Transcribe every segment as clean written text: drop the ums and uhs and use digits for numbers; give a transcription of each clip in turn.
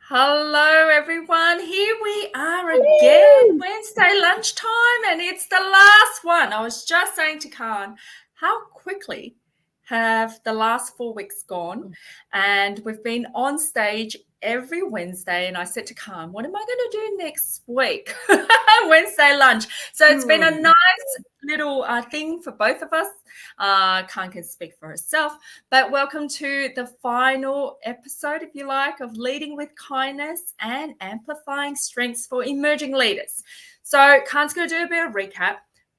Hello, everyone. Here we are again, Wednesday lunchtime, and it's the last one. I was just saying to Khan, how quickly have the last 4 weeks gone? And we've been on stage every Wednesday, and I said to Khan, what am I going to do next week? Wednesday lunch. So it's been a nice little thing for both of us. Khan can speak for herself. But welcome to the final episode, if you like, of Leading with Kindness and Amplifying Strengths for Emerging Leaders. So Khan's going to do a bit of recap,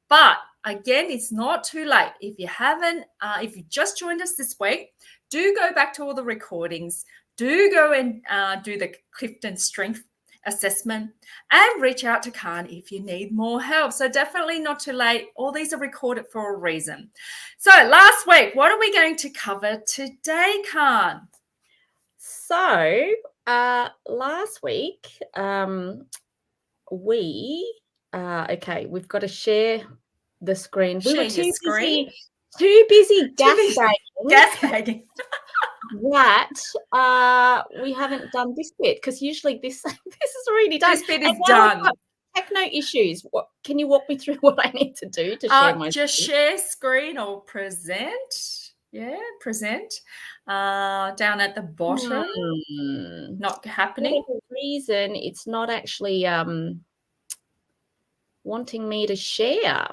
but again, it's not too late. If you haven't, if you just joined us this week, do go back to all the recordings. Do go and do the CliftonStrengths assessment and reach out to Khan if you need more help. So definitely not too late. All these are recorded for a reason. So last week, what are we going to cover today, Khan? So last week, we've got to share the screen. Share we were your too screen. busy gas bagging. that we haven't done this bit because usually this is already done. This bit is done. Techno issues. What can you walk me through what I need to do to share my just screen? share screen or present. Yeah, present. Down at the bottom. Not happening. For whatever reason, it's not actually wanting me to share.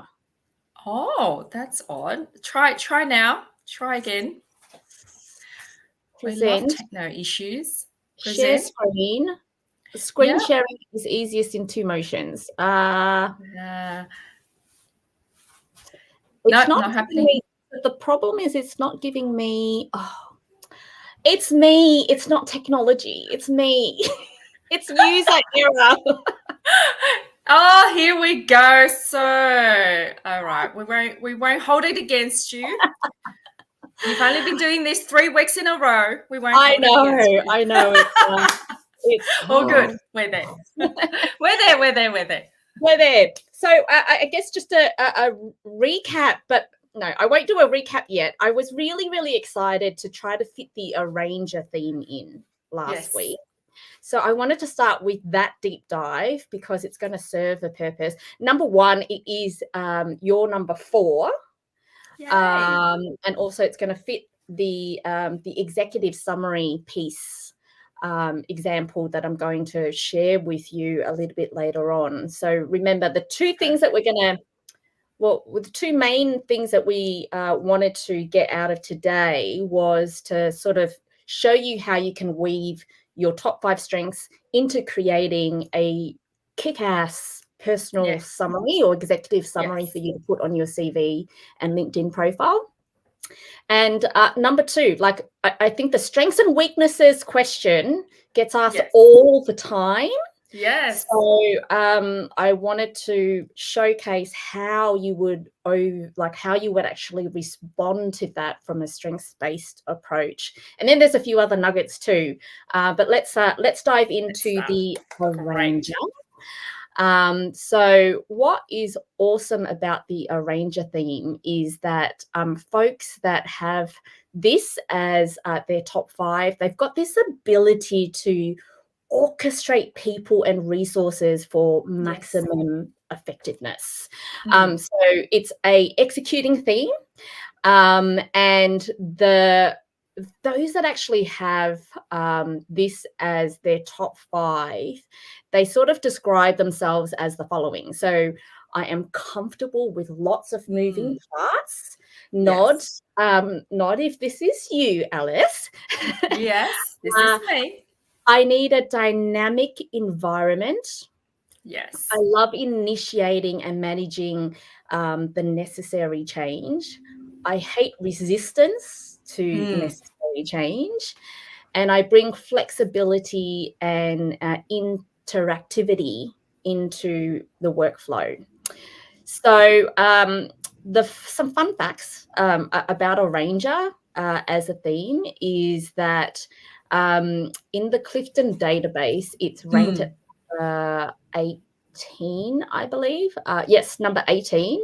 Oh, that's odd. Try now. Try again. Present. We love techno issues. Share screen. Screen sharing is easiest in two motions. It's not happening. The problem is it's not giving me. Oh, it's me. It's not technology. It's me. It's user error. Oh, here we go. So, all right, we won't hold it against you. You've only been doing this 3 weeks in a row. We won't. I know. It's all good. We're there. We're there. So I guess just a recap, but no, I won't do a recap yet. I was really, really excited to try to fit the arranger theme in last week. So I wanted to start with that deep dive because it's going to serve a purpose. Number one, it is your number 4. And also it's going to fit the executive summary piece example that I'm going to share with you a little bit later on. So remember the two things that we're going to, the two main things that we wanted to get out of today was to sort of show you how you can weave your top 5 strengths into creating a kick-ass personal summary or executive summary for you to put on your CV and LinkedIn profile. And number 2, like I think the strengths and weaknesses question gets asked all the time. Yes. So I wanted to showcase how you would actually respond to that from a strengths-based approach. And then there's a few other nuggets too. But let's dive into the arranger. So what is awesome about the arranger theme is that folks that have this as their top 5, they've got this ability to orchestrate people and resources for maximum effectiveness. So it's a executing theme, and those that actually have this as their top 5, they sort of describe themselves as the following. So I am comfortable with lots of moving parts. Nod if this is you, Alice. Yes, this is me. I need a dynamic environment. Yes. I love initiating and managing the necessary change. I hate resistance to necessary change. And I bring flexibility and interactivity into the workflow. So some fun facts about arranger as a theme is that in the Clifton database, it's ranked at 18, I believe. Yes, number 18.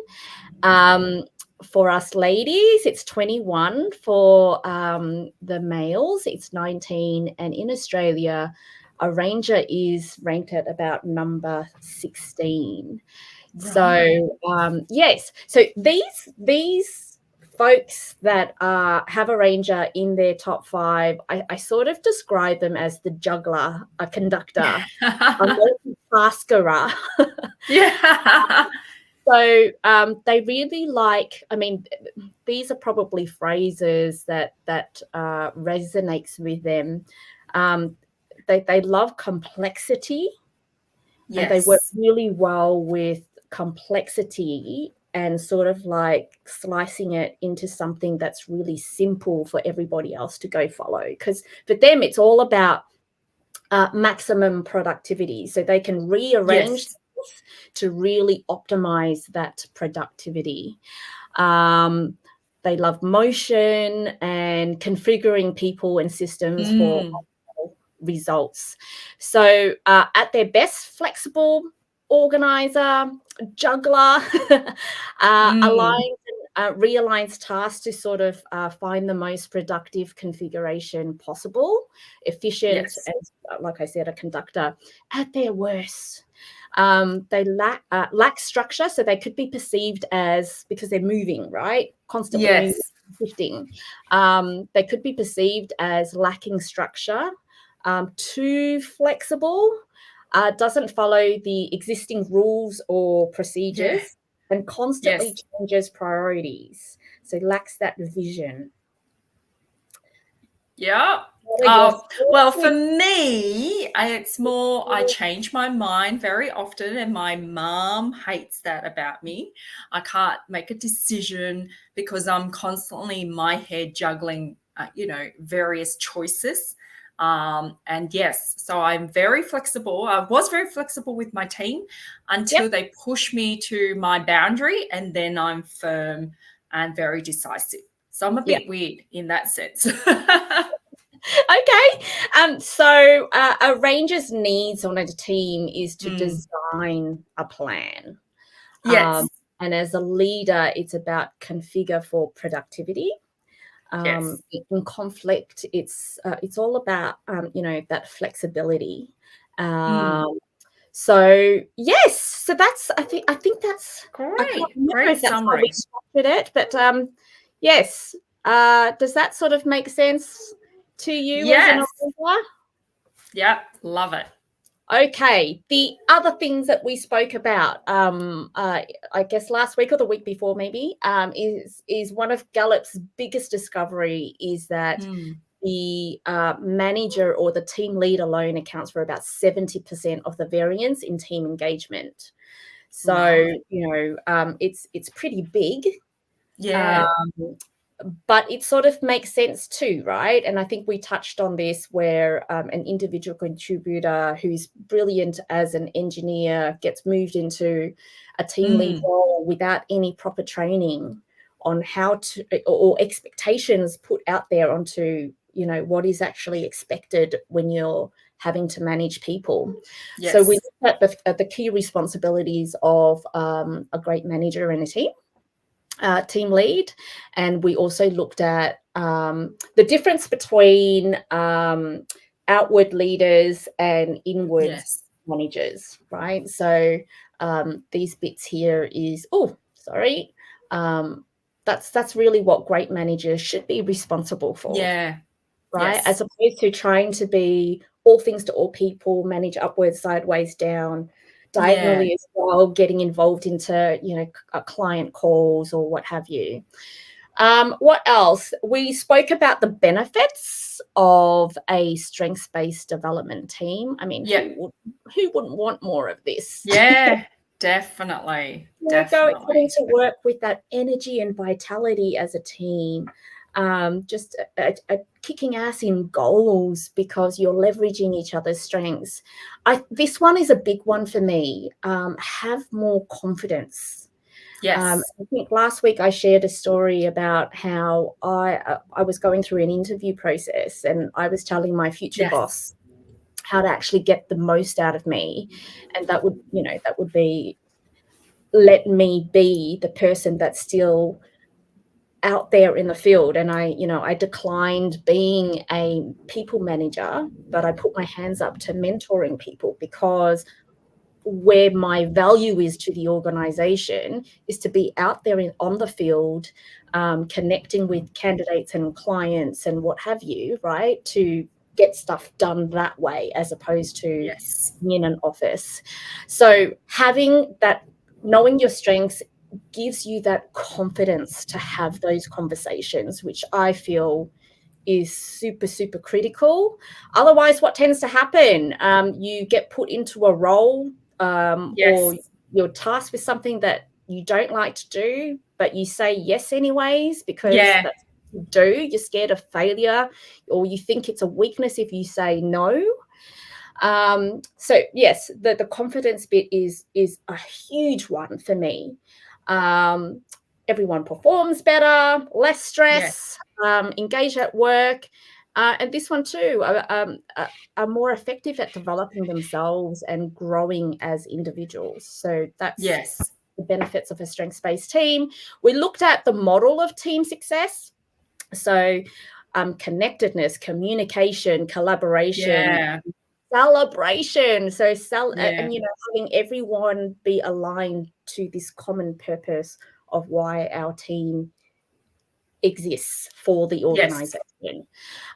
For us ladies, it's 21. For the males, it's 19. And in Australia, a ranger is ranked at about number 16. Right. So yes, so these folks that have a ranger in their top 5, I sort of describe them as the juggler, a conductor, a multitasker. Yeah. So they really like, I mean, these are probably phrases that resonates with them. They love complexity, and they work Yes. really well with complexity and sort of like slicing it into something that's really simple for everybody else to go follow. Because for them, it's all about maximum productivity. So they can rearrange Yes. to really optimize that productivity. They love motion and configuring people and systems for Mm. results. So at their best, flexible organizer, juggler, Mm. aligns and realigns tasks to sort of find the most productive configuration possible, efficient, Yes. and like I said, a conductor. At their worst, they lack structure, so they could be perceived as, because they're moving, right, constantly moving, Yes. shifting. They could be perceived as lacking structure, too flexible, doesn't follow the existing rules or Yeah. procedures, and constantly Yes. changes priorities. So lacks that vision. Yeah. What are your Well, thoughts for with? me, it's more I change my mind very often, and my mom hates that about me. I can't make a decision because I'm constantly in my head juggling, various choices. And yes, so I'm very flexible. I was very flexible with my team Yep. until they push me to my boundary, and then I'm firm and very decisive. So I'm a Yeah. bit weird in that sense. Okay. So a ranger's needs on a team is to Mm. design a plan. Um, Yes. and as a leader, it's about configure for productivity. Yes. In conflict, it's all about that flexibility. Mm. So yes, so that's I think that's, I can't Great. remember Great if that's how we summary. structured it, but yes. Does that sort of make sense to you as an Yes. observer? Yep. Love it. Okay, the other things that we spoke about, I guess last week or the week before, maybe, is one of Gallup's biggest discovery is that Mm. the manager or the team lead alone accounts for about 70% of the variance in team engagement. So Right. it's pretty big. Um, Yeah. but it sort of makes sense too, right? And I think we touched on this where an individual contributor who's brilliant as an engineer gets moved into a team lead Mm. role without any proper training on how to, or expectations put out there onto, what is actually expected when you're having to manage people. So we Yes. looked at the key responsibilities of a great manager in a team lead, and we also looked at the difference between outward leaders and inward Yes. managers, right? So these bits here is, um, that's really what great managers should be responsible for, Yeah. right? As Yes. opposed to trying to be all things to all people, manage upwards, sideways, down, Yeah. diagonally as well, getting involved into, client calls or what have you. What else? We spoke about the benefits of a strengths-based development team. I mean, Yeah. who wouldn't want more of this? Yeah. Definitely. Getting Definitely. to work with that energy and vitality as a team, just kicking ass in goals because you're leveraging each other's strengths. This one is a big one for me. Have more confidence. Yes. I think last week I shared a story about how I was going through an interview process, and I was telling my future Yes. boss how to actually get the most out of me, and that would be let me be the person that still out there in the field, and I declined being a people manager, but I put my hands up to mentoring people, because where my value is to the organization is to be out there on the field, connecting with candidates and clients and what have you, right, to get stuff done that way, as opposed to Yes. in an office. So having that, knowing your strengths, gives you that confidence to have those conversations, which I feel is super, super critical. Otherwise, what tends to happen? You get put into a role, or Yes. you're tasked with something that you don't like to do, but you say yes anyways, because Yeah. that's what you do. You're scared of failure, or you think it's a weakness if you say no. So yes, the confidence bit is a huge one for me. Um, Everyone performs better, less Yes. stress, engage at work, and this one too, are more effective at developing themselves and growing as individuals. So that's Yes. the benefits of a strengths-based team. We looked at the model of team success. So connectedness, communication, collaboration, Yeah. celebration. So Yeah. and having everyone be aligned to this common purpose of why our team exists for the Yes. organization.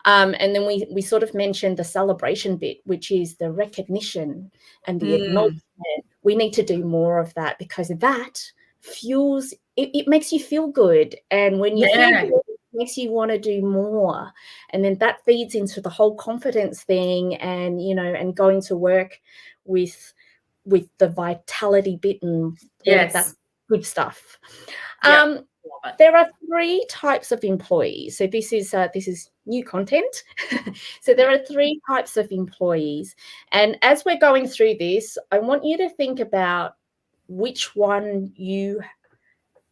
And then we sort of mentioned the celebration bit, which is the recognition and the acknowledgement. We need to do more of that, because that fuels it makes you feel good. And when you feel Yeah. good, it makes you want to do more. And then that feeds into the whole confidence thing, and and going to work with the vitality bit and all of that Yes. good stuff. Yep. Um, Love it. there are three types of employees. So this is new content. So there Yeah. are three types of employees. And as we're going through this, I want you to think about which one you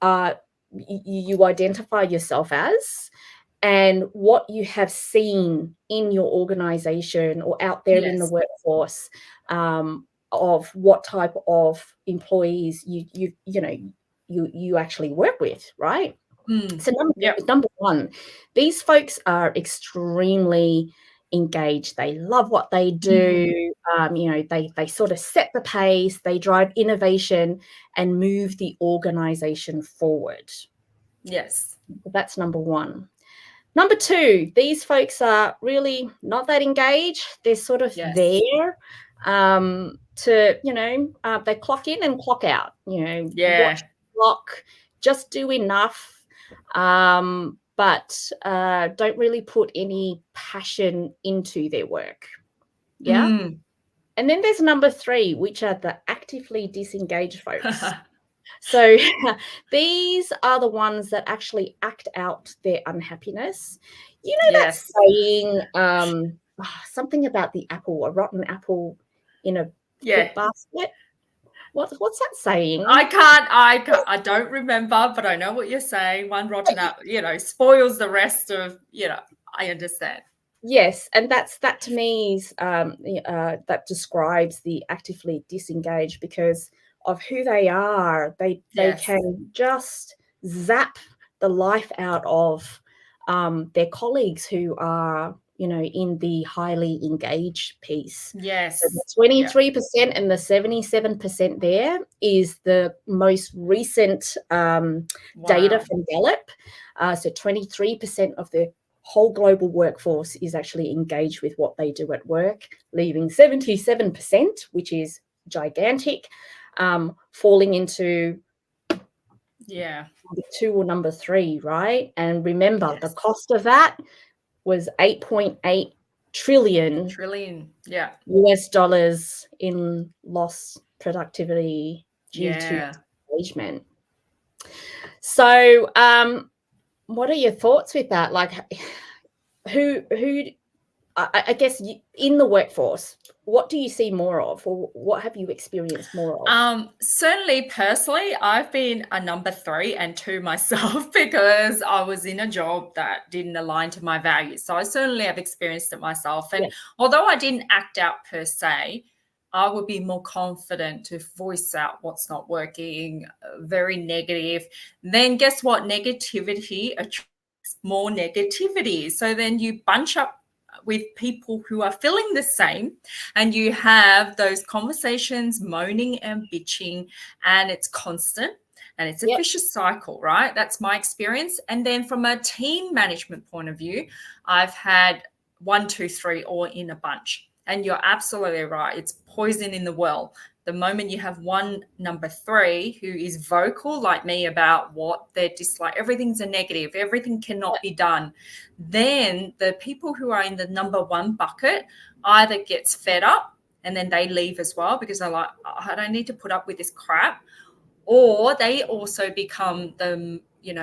identify yourself as, and what you have seen in your organization or out there in the Yes. workforce, of what type of employees you actually work with, right? So Yep. number one, these folks are extremely engaged. They love what they Mm. do. They sort of set the pace. They drive innovation and move the organization forward. Yes. That's number one. Number two, these folks are really not that engaged. They're sort of Yes. there, they clock in and clock out, watch Yeah. the clock, just do enough, but don't really put any passion into their work. Yeah. Mm. And then there's number three, which are the actively disengaged folks. So these are the ones that actually act out their unhappiness. You know that Yes. saying, something about the apple, a rotten apple in a Yeah. fruit basket? What's that I saying? can't, I can't, I don't remember, but I know what you're saying. One rotten apple, spoils the rest of, I understand. Yes, and that to me is that describes the actively disengaged, because of who they are. They Yes. can just zap the life out of their colleagues who are in the highly engaged piece. So the Yes. Yeah. 23% and the 77% there is the most recent data Wow. from Gallup. So 23% of the whole global workforce is actually engaged with what they do at work, leaving 77%, which is gigantic, falling into Yeah. number two or number three, right? And remember, the Yes. cost of that was 8.8 trillion Trillion. Yeah. US dollars in lost productivity due to Yeah. engagement. So, what are your thoughts with that? Like, who I guess in the workforce, what do you see more of, or what have you experienced more of? Certainly personally, I've been a number 3 and 2 myself because I was in a job that didn't align to my values. So I certainly have experienced it myself. Yeah. And although I didn't act out per se, I would be more confident to voice out what's not working, very negative. Then guess what? Negativity attracts more negativity. So then you bunch up with people who are feeling the same, and you have those conversations, moaning and bitching, and it's constant. And it's a Yep. vicious cycle, right? That's my experience. And then from a team management point of view, I've had 1, 2, 3 all in a bunch. And you're absolutely right. It's poison in the well. The moment you have one number 3 who is vocal like me about what they're dislike, everything's a negative, everything cannot be done, then the people who are in the number 1 bucket either gets fed up and then they leave as well because they're like, I don't need to put up with this crap, or they also become the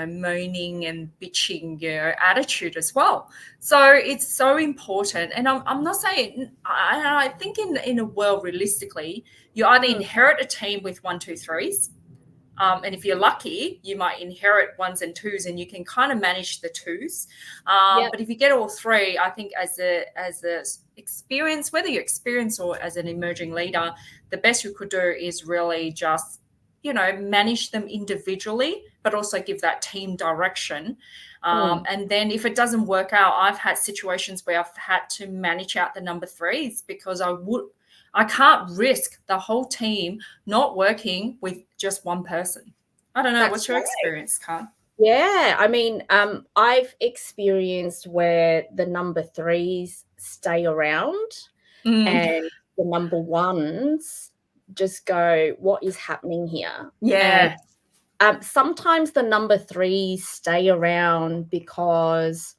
moaning and bitching attitude as well. So it's so important. And I'm not saying, I think in a world realistically, you either inherit a team with 1, 2, 3s, and if you're lucky, you might inherit 1s and 2s, and you can kind of manage the 2s. Yep. But if you get all 3, I think as a experience, whether you're experienced or as an emerging leader, the best you could do is really just manage them individually, but also give that team direction. And then if it doesn't work out, I've had situations where I've had to manage out the number 3s because I can't risk the whole team not working with just one person. I don't know. That's What's your right. experience, Khan? Yeah, I mean, I've experienced where the number 3s stay around and the number 1s just go, what is happening here? And Yeah. sometimes the number 3s stay around because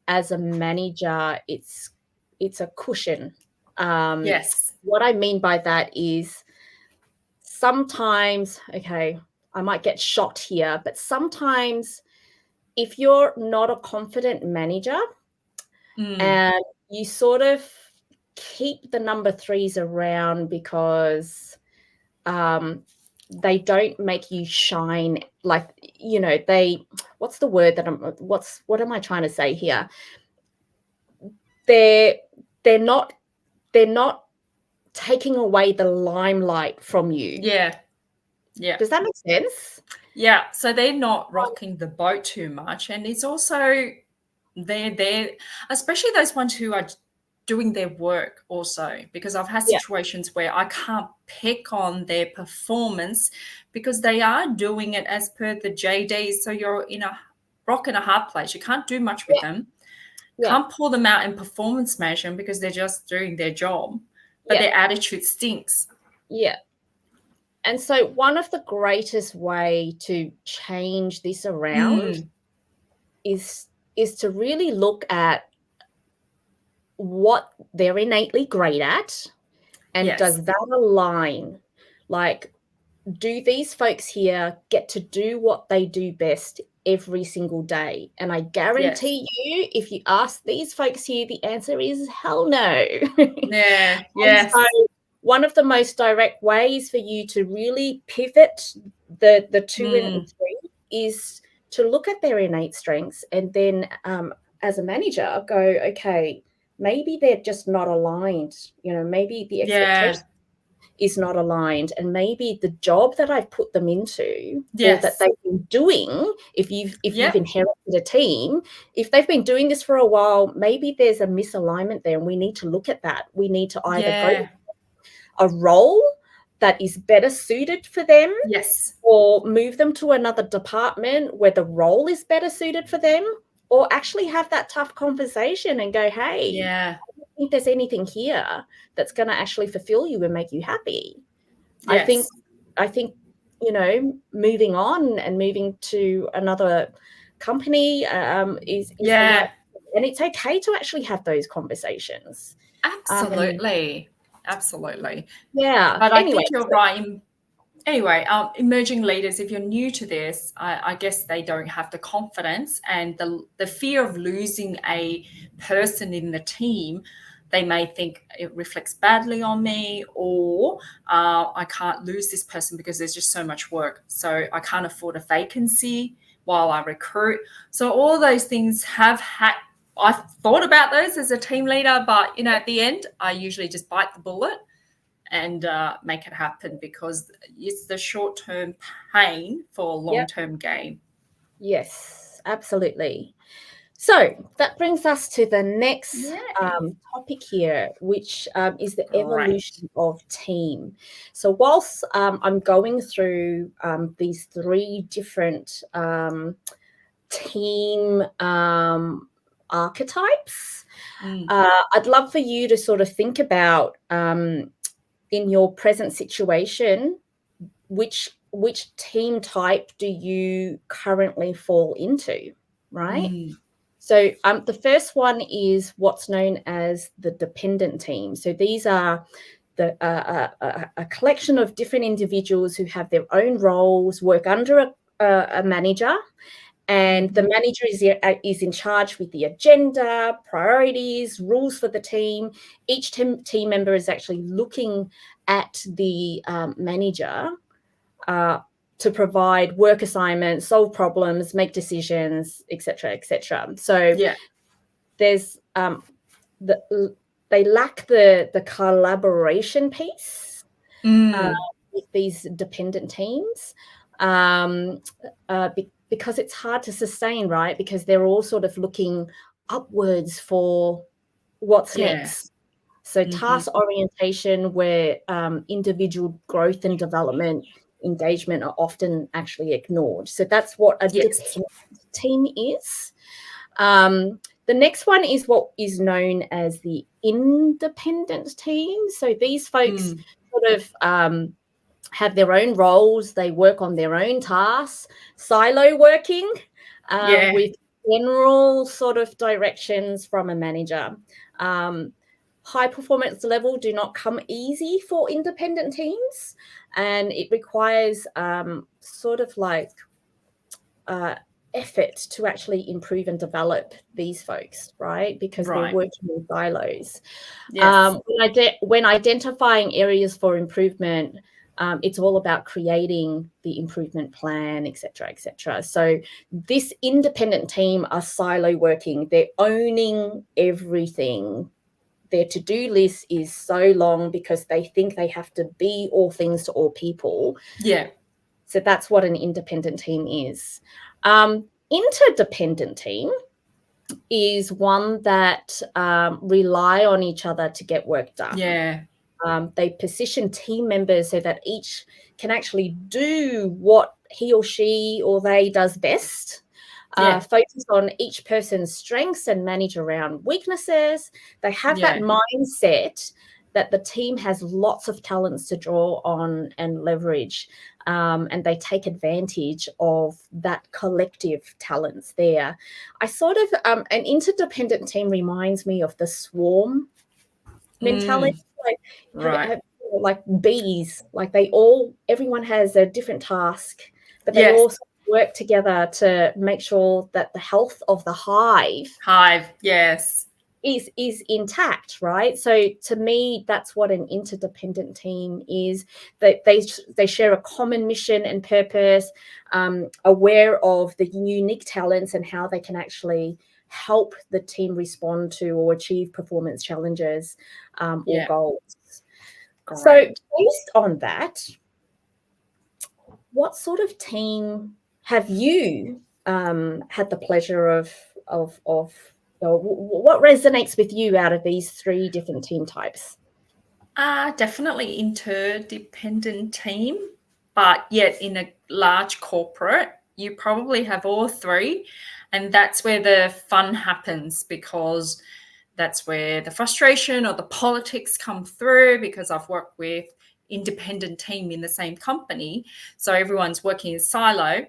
as a manager, it's a cushion. Yes. What I mean by that is sometimes, okay, I might get shot here, but sometimes if you're not a confident manager and you sort of keep the number 3s around because they don't make you shine, like, what's the word that what am I trying to say here? They're not taking away the limelight from you. Yeah. Yeah. Does that make sense? Yeah. So they're not rocking the boat too much. And it's also they're especially those ones who are doing their work also, because I've had Yeah. situations where I can't pick on their performance because they are doing it as per the JD. So you're in a rock and a hard place. You can't do much with them. Yeah. Can't pull them out and performance measure them because they're just doing their job, but Yeah. their attitude stinks. Yeah. And so one of the greatest way to change this around is to really look at what they're innately great at, and Yes. does that align? Like, do these folks here get to do what they do best every single day? And I guarantee you, if you ask these folks here, the answer is hell no. Yeah. And Yes. so one of the most direct ways for you to really pivot the 2 and 3 is to look at their innate strengths, and then as a manager go, okay, maybe they're just not aligned. Maybe the expectation is not aligned, and maybe the job that I've put them into, or that they've been doing, if you've inherited a team, if they've been doing this for a while, maybe there's a misalignment there, and we need to look at that. We need to either go a role that is better suited for them, or move them to another department where the role is better suited for them, or actually have that tough conversation and go, hey, I don't think there's anything here that's going to actually fulfill you and make you happy. I think moving on and moving to another company is the right, and it's okay to actually have those conversations. Absolutely. Yeah. But I Anyway, think you're right. Anyway, emerging leaders, if you're new to this, I guess they don't have the confidence and the fear of losing a person in the team. They may think it reflects badly on me, or I can't lose this person because there's just so much work. So I can't afford a vacancy while I recruit. So all those things I've thought about those as a team leader, but at the end, I usually just bite the bullet and make it happen, because it's the short-term pain for Yep. long-term gain. Yes, absolutely. So that brings us to the next Yay. topic here, which is the Great. evolution of team. So whilst I'm going through these three different team archetypes, I'd love for you to sort of think about in your present situation, which team type do you currently fall into, right? So the first one is what's known as the dependent team. So these are a collection of different individuals who have their own roles, work under a manager, and the manager is in charge with the agenda, priorities, rules for the team. Each team member is actually looking at the manager to provide work assignments, solve problems, make decisions, etc., etc. So Yeah. there's they lack the collaboration piece with these dependent teams, because it's hard to sustain, right? Because they're all sort of looking upwards for what's Yeah. next. So task orientation, where individual growth and development engagement are often actually ignored. So that's what a Yes. dependent team is. The next one is what is known as the independent team. So these folks sort of have their own roles. They work on their own tasks, silo working Yeah. with general sort of directions from a manager. High performance level do not come easy for independent teams, and it requires sort of like effort to actually improve and develop these folks, right? Because they're Right. working in silos. Yes. When identifying areas for improvement, it's all about creating the improvement plan, etc., etc. So this independent team are silo working. They're owning everything. Their to-do list is so long because they think they have to be all things to all people. Yeah. So that's what an independent team is. Interdependent team is one that rely on each other to get work done. Yeah. They position team members so that each can actually do what he or she or they does best. Yeah. Focus on each person's strengths and manage around weaknesses. They have that Yeah. mindset that the team has lots of talents to draw on and leverage, and they take advantage of that collective talents there. I sort of, an interdependent team reminds me of the swarm mentality, like Right. like bees, like everyone has a different task, but they Yes. also work together to make sure that the health of the hive Hive. Yes. is intact, right? So to me, that's what an interdependent team is. That they share a common mission and purpose, aware of the unique talents and how they can actually help the team respond to or achieve performance challenges or Yeah. goals. So Great. based on that, what sort of team have you had the pleasure of what resonates with you out of these three different team types? Definitely interdependent team, but yet in a large corporate, you probably have all three. And that's where the fun happens, because that's where the frustration or the politics come through, because I've worked with independent team in the same company. So everyone's working in silo.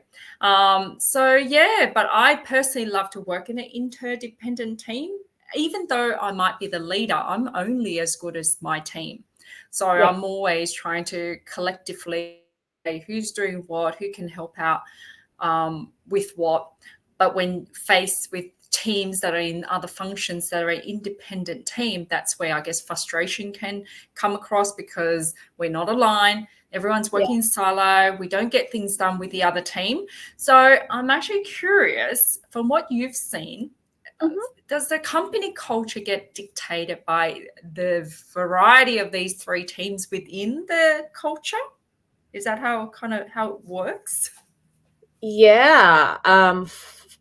So yeah, but I personally love to work in an interdependent team. Even though I might be the leader, I'm only as good as my team. So Yeah, I'm always trying to collectively, who's doing what, who can help out with what. But when faced with teams that are in other functions that are an independent team, that's where I guess frustration can come across, because we're not aligned. Everyone's yeah. working in silo. We don't get things done with the other team. So I'm actually curious, from what you've seen, does the company culture get dictated by the variety of these three teams within the culture? Is that how it works? Yeah,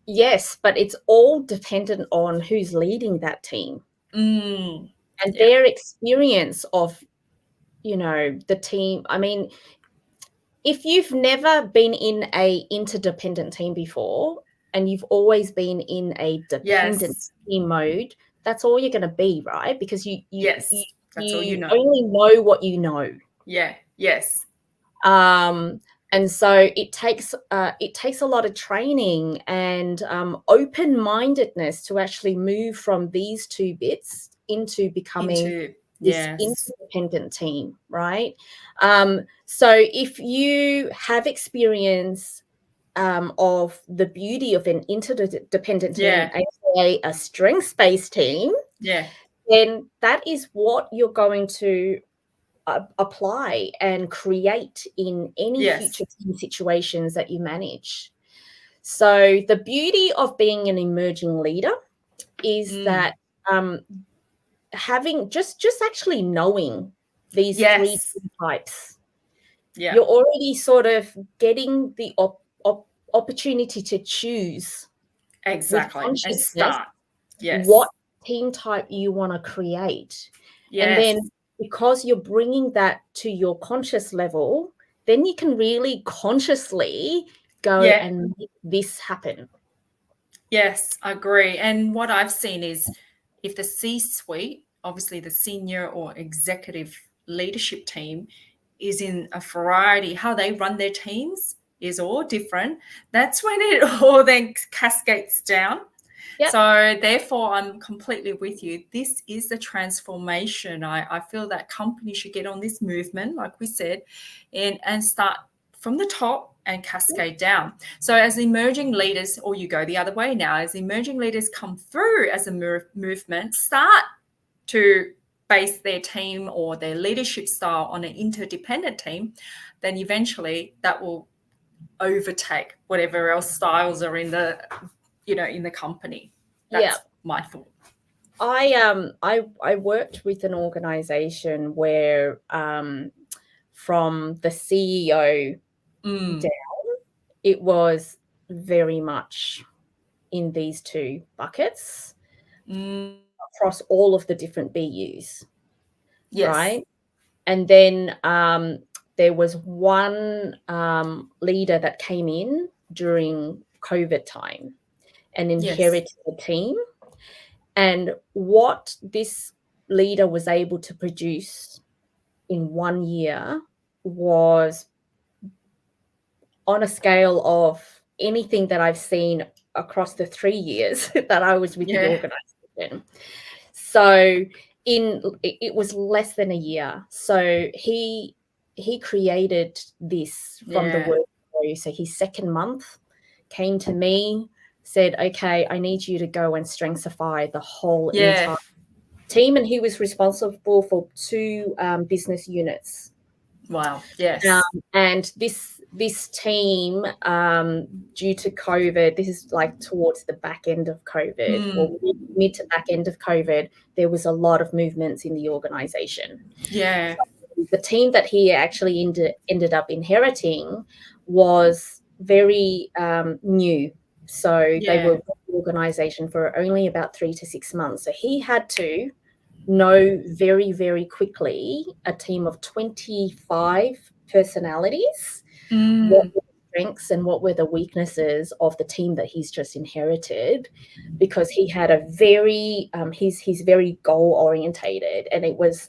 yes, but it's all dependent on who's leading that team and Yeah. their experience of, the team. I mean, if you've never been in a interdependent team before and you've always been in a dependent Yes. team mode, that's all you're going to be, right? Because you Yes. That's all you know. only know what you know. Yeah. Yes. And so it takes a lot of training and open-mindedness to actually move from these two bits into becoming Into this yes. interdependent team, right? So if you have experience of the beauty of an interdependent team, Yeah. aka a strengths-based team, Yeah. then that is what you're going to apply and create in any Yes. future team situations that you manage. So the beauty of being an emerging leader is that Mm. having just actually knowing these three Yes. types, Yeah. you're already sort of getting the opportunity to choose with Exactly. And consciousness start. what Yes. team type you want to create. And Yes. then because you're bringing that to your conscious level, then you can really consciously go Yeah. and make this happen. Yes, I agree. And what I've seen is if the C suite, obviously the senior or executive leadership team, is in a variety, how they run their teams is all different. That's when it all then cascades down. Yep. So, therefore, I'm completely with you. This is the transformation. I feel that companies should get on this movement, like we said, and start from the top and cascade down. So, as emerging leaders, or you go the other way now, as emerging leaders come through as a movement, start to base their team or their leadership style on an interdependent team, then eventually that will overtake whatever else styles are in the company. Yeah. That's my thought. I worked with an organization where from the CEO down, it was very much in these two buckets across all of the different BUs, Yes. right? And then there was one leader that came in during COVID time and Yes. inherited the team. And what this leader was able to produce in 1 year was on a scale of anything that I've seen across the 3 years that I was with the Yeah. organization. So it was less than a year. So he created this from the Yeah. word go. So his second month came to me, said, "Okay, I need you to go and strengthify the whole Yeah. entire team," and he was responsible for two business units. Wow. Yes. And this team, due to COVID, this is like towards the back end of COVID, or mid to back end of COVID, there was a lot of movements in the organization. Yeah. So the team that he actually ended up inheriting was very new. So they were Yeah. with the organization for only about 3 to 6 months. So he had to know very, very quickly a team of 25 personalities, what were the strengths and what were the weaknesses of the team that he's just inherited, because he had a very he's very goal orientated, and it was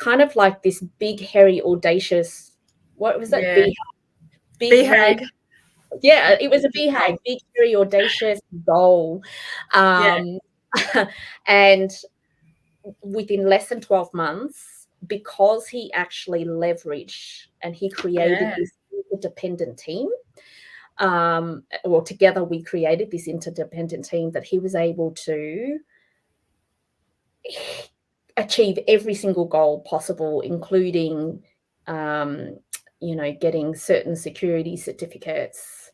kind of like this big hairy audacious, what was that, Yeah. big hairy, BHAG. yeah, it was a BHAG, big hairy audacious goal. Yeah. um and within less than 12 months, because he actually leveraged and he created Yeah. this interdependent team, or together we created this interdependent team, that he was able to achieve every single goal possible, including, getting certain security certificates,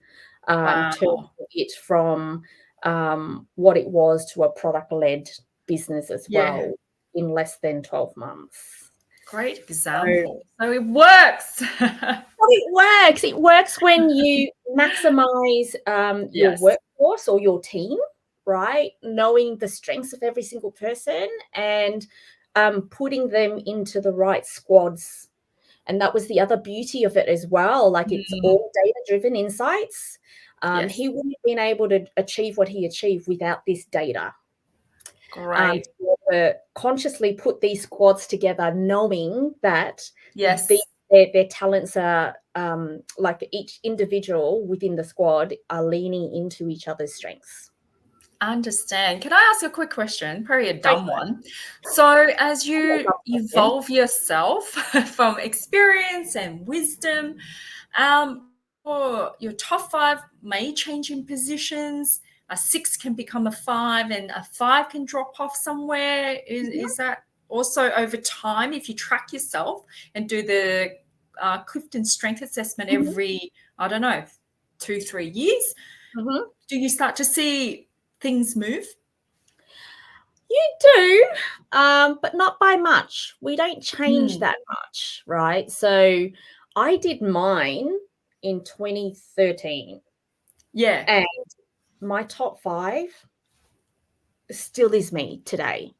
turning Wow. it from what it was to a product-led business as Yeah. well in less than 12 months. Great example. So it works. Well, it works. It works when you maximize your Yes. workforce or your team, right? Knowing the strengths of every single person and putting them into the right squads. And that was the other beauty of it as well. Like it's all data-driven insights. Yes. He wouldn't have been able to achieve what he achieved without this data. Great. To consciously put these squads together, knowing that Yes. their talents are like each individual within the squad are leaning into each other's strengths. Understand. Can I ask a quick question? Probably a dumb one. So, as you evolve yourself from experience and wisdom, or your top 5 may change in positions. A 6 can become a 5, and a 5 can drop off somewhere. Is that also over time? If you track yourself and do the CliftonStrengths assessment every, I don't know, 2-3 years, do you start to see things move? You do, but not by much. We don't change that much, right? So I did mine in 2013. Yeah. And my top 5 still is me today.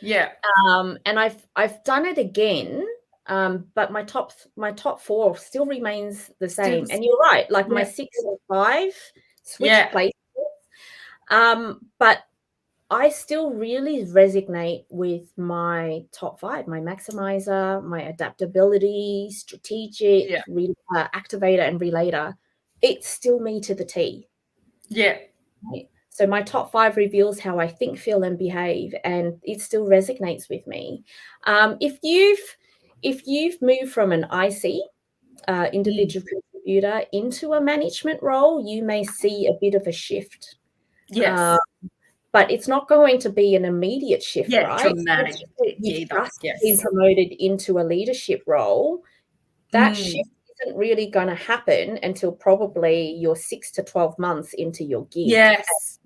Yeah. And I've done it again, but my top 4 still remains the same. And you're right, like my 6 and 5 switch places. But I still really resonate with my top 5, my maximizer, my adaptability, strategic, activator, and relator. It's still me to the T. Yeah. Right? So my top 5 reveals how I think, feel, and behave, and it still resonates with me. If you've moved from an IC, individual contributor, into a management role, you may see a bit of a shift. Yes. But it's not going to be an immediate shift, right? Dramatic. You've just been promoted into a leadership role. That shift isn't really going to happen until probably you're 6 to 12 months into your gig. Yes.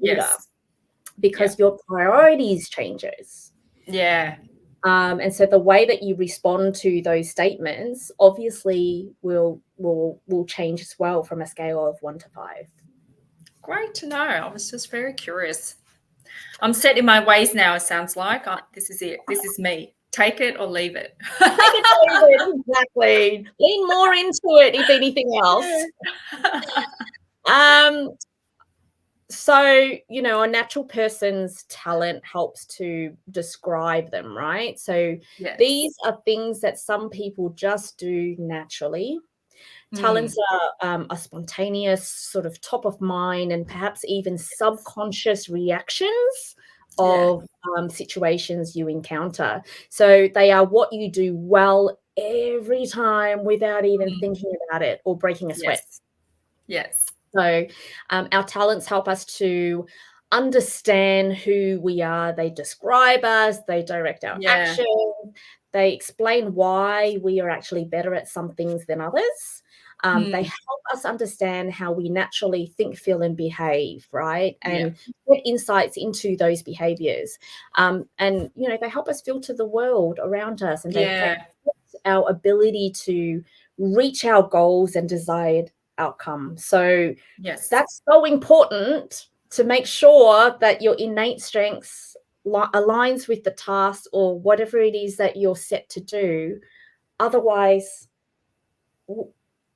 Because your priorities changes. Yeah. And so the way that you respond to those statements obviously will change as well from a scale of 1 to 5. Great to know. I was just very curious. I'm set in my ways now, it sounds like. This is it. This is me. Take it or leave it. Take it or leave it, exactly. Lean more into it, if anything else. So, a natural person's talent helps to describe them, right? So these are things that some people just do naturally. Talents are spontaneous, sort of top of mind, and perhaps even subconscious reactions of situations you encounter. So they are what you do well every time without even thinking about it or breaking a sweat. Yes. So our talents help us to understand who we are. They describe us, they direct our action, they explain why we are actually better at some things than others. They help us understand how we naturally think, feel, and behave, right? And get insights into those behaviors. And, they help us filter the world around us, and they affect our ability to reach our goals and desired outcome. So that's so important to make sure that your innate strengths aligns with the task or whatever it is that you're set to do. Otherwise,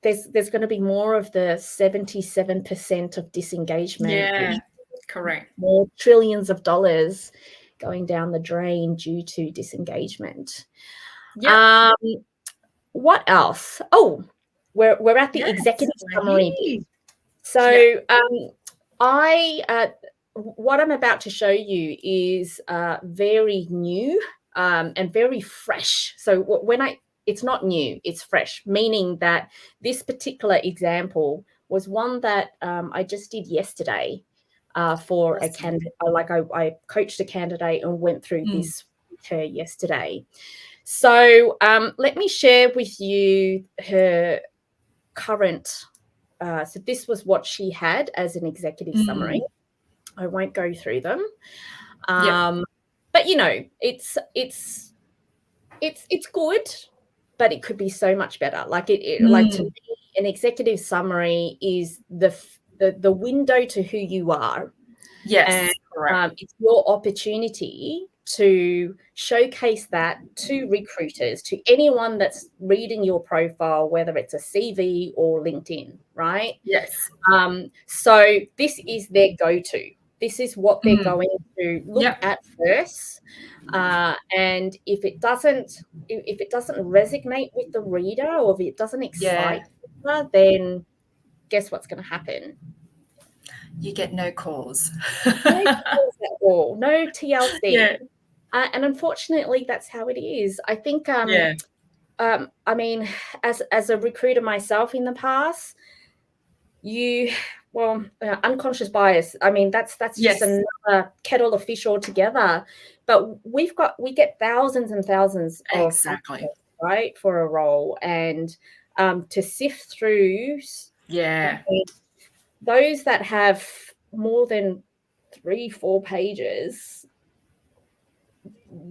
there's going to be more of the 77% of disengagement. Correct. More trillions of dollars going down the drain due to disengagement. What else? Oh, we're at the executive summary. So what I'm about to show you is very new and very fresh. So it's not new, it's fresh, meaning that this particular example was one that I just did yesterday for a candidate. I coached a candidate and went through this with her yesterday. So let me share with you her current. So this was what she had as an executive summary. I won't go through them. Yep. But you know, it's good, but it could be so much better. Like like to Mm. me, an executive summary is the window to who you are, and Yes, correct. it's your opportunity to showcase that to recruiters, to anyone that's reading your profile, whether it's a CV or LinkedIn, right? Yes. So this is their go-to. This is what they're Mm. going to look Yep. at first, and if it doesn't resonate with the reader, or if it doesn't excite Yeah. the reader, then guess what's going to happen? You get no calls. No calls at all, no TLC. Yeah. And unfortunately, that's how it is. I think, Yeah. I mean, as a recruiter myself in the past, unconscious bias. I mean, that's just Yes. another kettle of fish altogether. But we get thousands and thousands of Exactly. applicants, right, for a role, and to sift through, I Yeah. mean, those that have more than 3-4 pages,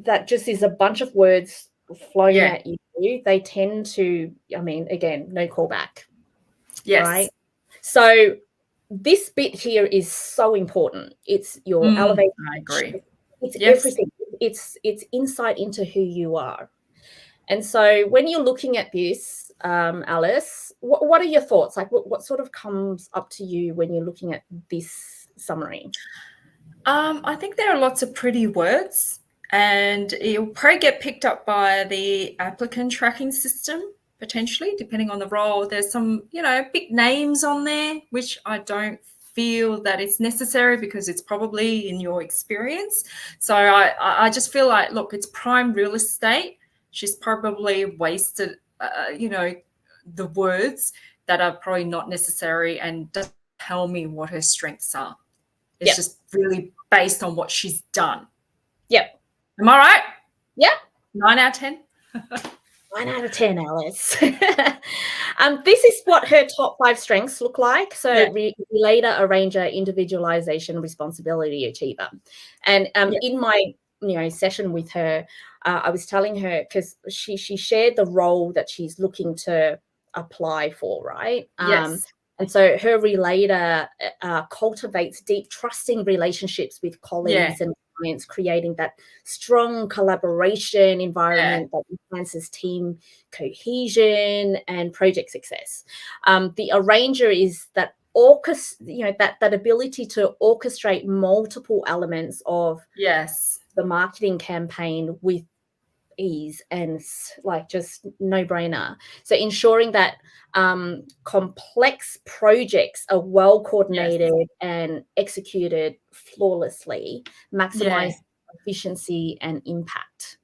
that just is a bunch of words flown Yeah. at you. They tend to, I mean, again, no callback, right? Yes. So this bit here is so important. It's your Mm. elevator I pitch. agree. It's Yes. everything. It's insight into who you are. And so when you're looking at this, Alice, what are your thoughts? Like, what sort of comes up to you when you're looking at this summary? I think there are lots of pretty words, and it'll probably get picked up by the applicant tracking system, potentially, depending on the role. There's some, big names on there, which I don't feel that it's necessary because it's probably in your experience. So I just feel like, look, it's prime real estate. She's probably wasted, the words that are probably not necessary and doesn't tell me what her strengths are. It's Yep. just really based on what she's done. Yep. Am I right? Yep. 9 out of 10? 9 out of 10, Alice. This is what her top 5 strengths look like. So, Yeah. relator, arranger, individualization, responsibility achiever. And Yeah. in my session with her, I was telling her, because she shared the role that she's looking to apply for, right? Yes. And so her relator cultivates deep, trusting relationships with Yeah. colleagues and clients, creating that strong collaboration Yeah. environment that enhances team cohesion and project success. The arranger is that that ability to orchestrate multiple elements of Yes. the marketing campaign with ease and like just no brainer. So ensuring that complex projects are well Yes. coordinated and executed flawlessly, Yeah. maximize efficiency and impact.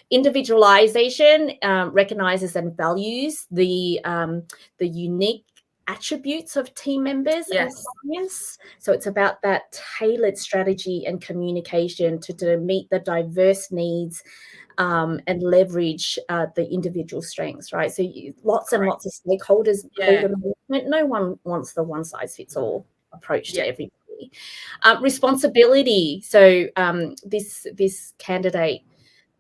Individualization recognizes and values the unique attributes of team members and Yes. clients. So it's about that tailored strategy and communication to meet the diverse needs and leverage the individual strengths, right? So lots and Correct. lots of stakeholders, Yeah. holder management. No one wants the one size fits all approach to Yeah. everybody. Responsibility. So this candidate,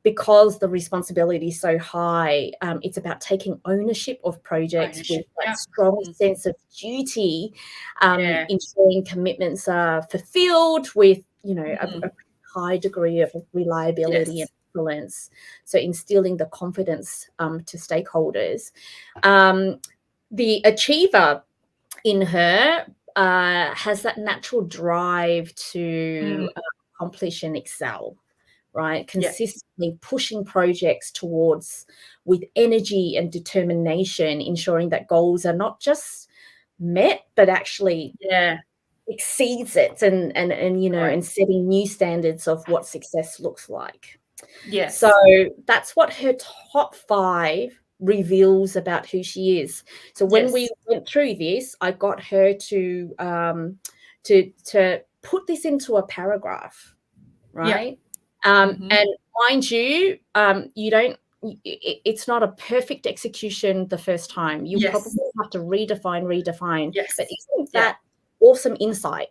because the responsibility is so high, it's about taking ownership of projects with Ownership. that Yeah. strong sense of duty, Yeah. ensuring commitments are fulfilled with, Mhm. a high degree of reliability and Yes. excellence. So instilling the confidence to stakeholders. Um, the achiever in her has that natural drive to Mm. accomplish and excel, right? Yeah. Consistently pushing projects towards with energy and determination, ensuring that goals are not just met, but actually Yeah. exceeds it, Correct. and setting new standards of what success looks like. So Yes. that's what her top 5 reveals about who she is. So when we Yes. went through this, I got her to put this into a paragraph, Yeah. right? Mhm. And mind you, you don't. It's not a perfect execution the first time. You Yes. probably have to redefine. But Yes. isn't Yeah. that awesome insight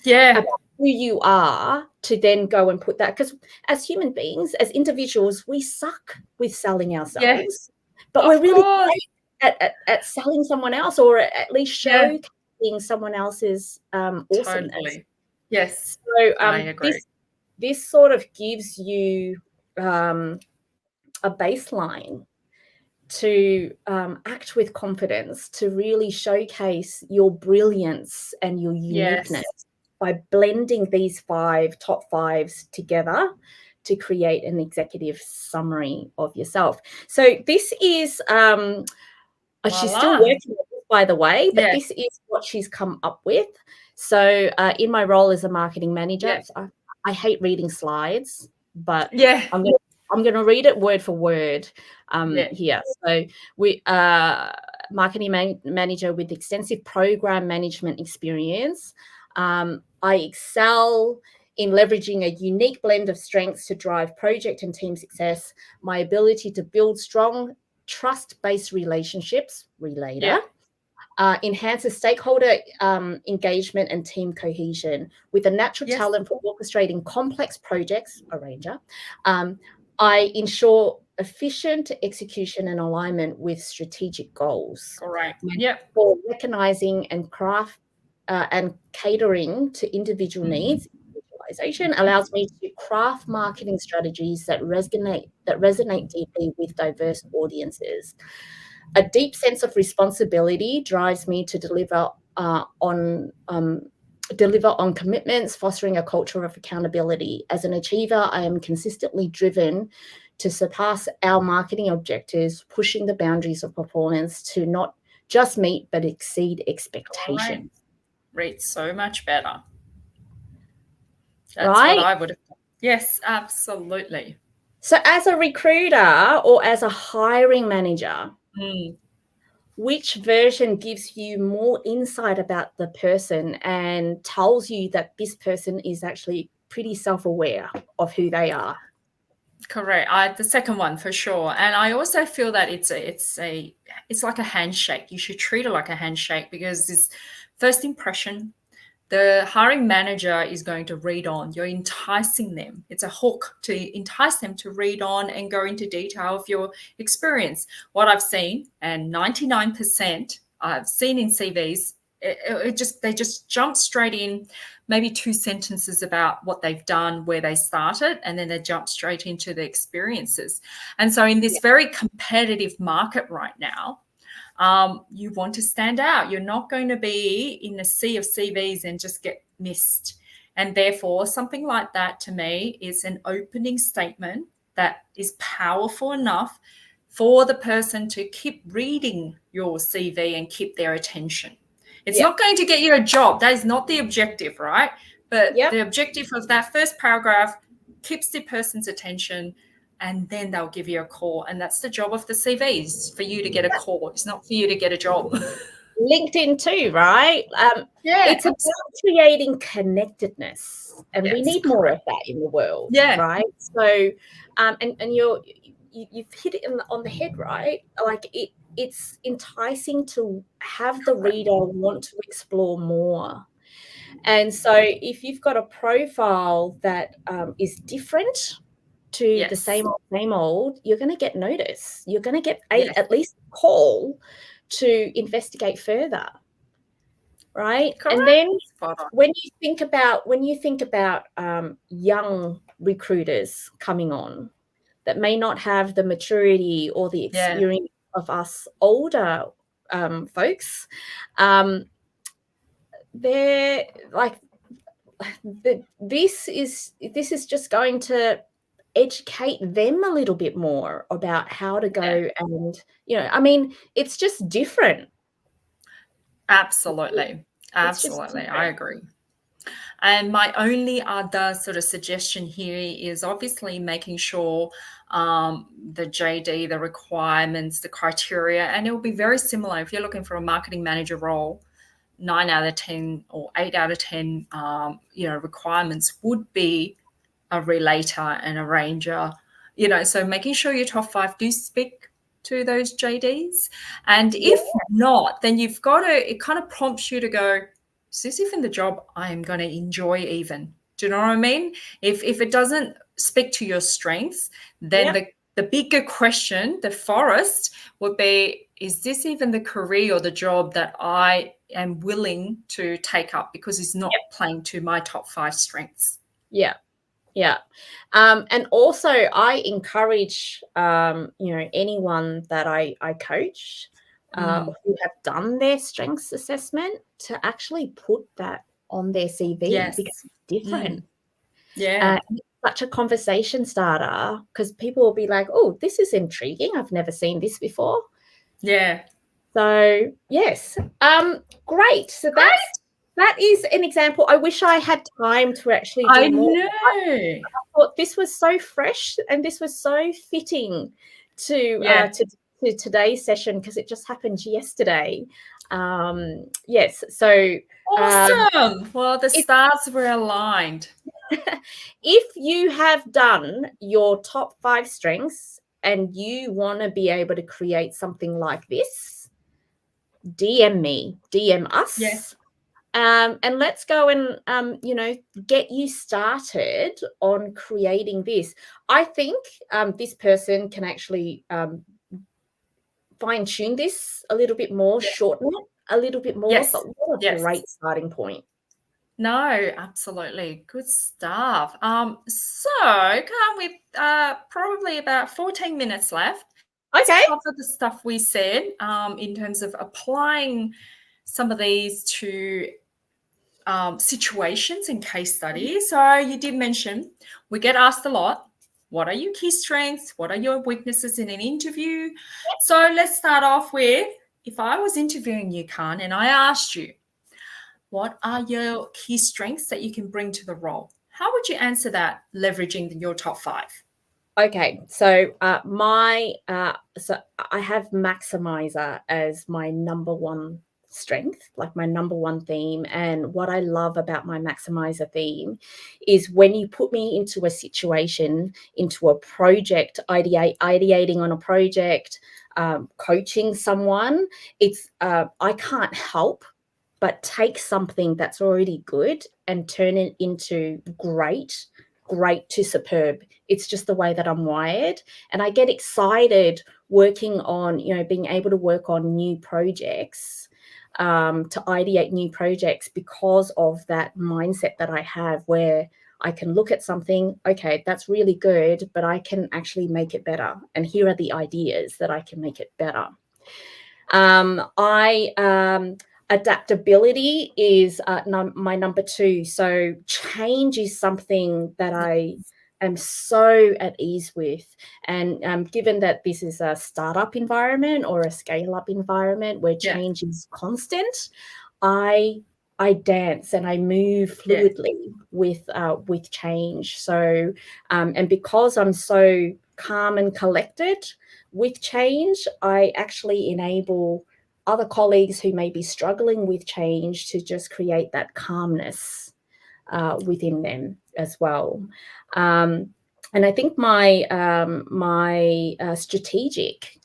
Yeah. who you are to then go and put that, because as human beings, as individuals, we suck with selling Yes, ourselves, but we're of really course. great at selling someone else, or at least Yeah, showcasing someone else's awesomeness. totally. Yes, So I agree. this sort of gives you a baseline to act with confidence, to really showcase your brilliance and your uniqueness Yes, by blending these top fives together to create an executive summary of yourself. So this is she's still voila. working on this, by the way, but Yeah, this is what she's come up with. So in my role as a marketing manager, yeah, I hate reading slides, but yeah, I'm gonna read it word for word yeah. here. So we marketing manager with extensive program management experience. I excel in leveraging a unique blend of strengths to drive project and team success. My ability to build strong trust-based relationships, Yeah, relator, enhances stakeholder engagement and team cohesion. With a natural yes, talent for orchestrating complex projects, arranger, I ensure efficient execution and alignment with strategic goals. correct. My Yep. for recognizing and craft and catering to individual Mhm, needs, visualization mhm. allows me to craft marketing strategies that resonate deeply with diverse audiences. A deep sense of responsibility drives me to deliver on commitments, fostering a culture of accountability. As an achiever, I am consistently driven to surpass our marketing objectives, pushing the boundaries of performance to not just meet but exceed Correct. expectations. Read so much better. That's what Right? I would have done. Yes, absolutely. So, as a recruiter or as a hiring manager, Mm, which version gives you more insight about the person and tells you that this person is actually pretty self-aware of who they are? correct. The second one for sure. And I also feel that it's like a handshake. You should treat it like a handshake because it's first impression. The hiring manager is going to read on. You're enticing them. It's a hook to entice them to read on and go into detail of your experience. What I've seen, and 99% I've seen in CVs, they just jump straight in, maybe two sentences about what they've done, where they started, and then they jump straight into the experiences. And so, in this Yeah. very competitive market right now, you want to stand out. You're not going to be in a sea of CVs and just get missed. And therefore, something like that to me is an opening statement that is powerful enough for the person to keep reading your CV and keep their attention. It's Yeah. not going to get you a job. That is not the objective, right? But Yep. the objective of that first paragraph keeps the person's attention, and then they'll give you a call. And that's the job of the CVs, for you to get a call. It's not for you to get a job. LinkedIn too, right? Yeah, It's about creating connectedness, and we yes, need more correct. of that in the world, Yeah, right? So, and you've hit it on the head, right? Like it's enticing to have the correct. reader want to explore more. And so, if you've got a profile that is different to the Yes, same old, you're going to get notice. You're going to get yes, at least a call to investigate further, right? And correct. then Spot on. when you think about young recruiters coming on that may not have the maturity or the Yeah, experience of us older folks, um, they're like this is just going to educate them a little bit more about how to yeah, go, and I mean, it's just different. absolutely. It's just Absolutely. I different. agree. And my only other sort of suggestion here is obviously making sure the JD, the requirements, the criteria, and it will be very similar if you're looking for a marketing manager role. 9 out of 10 or 8 out of 10, requirements would be a relator and a ranger. So making sure your top five do speak to those JDs, and Yeah, if not, then you've got to. It kind of prompts you to go, is this even the job I am going to enjoy even? Do you know what I mean? If it doesn't speak to your strengths, then Yep. the bigger question, the forest, would be, is this even the career or the job that I am willing to take up because it's not playing to my top 5 strengths? Yeah. Yeah. And also I encourage, anyone that I coach who have done their strengths assessment to actually put that on their CV because Yes. it's different. Yeah. It's such a conversation starter because people will be like, oh, this is intriguing. I've never seen this before. Yeah. So yes, great. So that is an example. I wish I had time to actually I do more. know. Thought this was so fresh and this was so fitting to Yeah. to today's session because it just happened yesterday. Yes, so Awesome. Well, the if stars were aligned. if you have done your top 5 strengths and you want to be able to create something like this, DM me, DM Yeah. us. And let's go and get you started on creating this. I think this person can actually fine tune this a little bit more, Yeah. shorten it a little bit more. Yes. But what a Yes. great starting point! No, absolutely. Good stuff. So come with probably about 14 minutes left. Let's Okay. cover the stuff we said in terms of applying some of these to situations and case studies. So you did mention we get asked a lot, what are your key strengths? What are your weaknesses in an interview? So let's start off with, if I was interviewing you, Khan, and I asked you, what are your key strengths that you can bring to the role? How would you answer that, leveraging your top 5? Okay, so so I have maximizer as my number one strength, like my number one theme. And what I love about my maximizer theme is when you put me into a situation, into a project, ideating on a project, coaching someone, it's I can't help but take something that's already good and turn it into great to superb. It's just the way that I'm wired. And I get excited working on, being able to work on new projects, to ideate new projects because of that mindset that I have where I can look at something, okay, that's really good, but I can actually make it better. And here are the ideas that I can make it better. I Adaptability is my number 2. So change is something that I am so at ease with. And given that this is a startup environment or a scale-up environment where Yeah. change is constant, I dance and I move Yeah. fluidly with change. So and because I'm so calm and collected with change, I actually enable other colleagues who may be struggling with change to just create that calmness within them as well. And I think my strategic,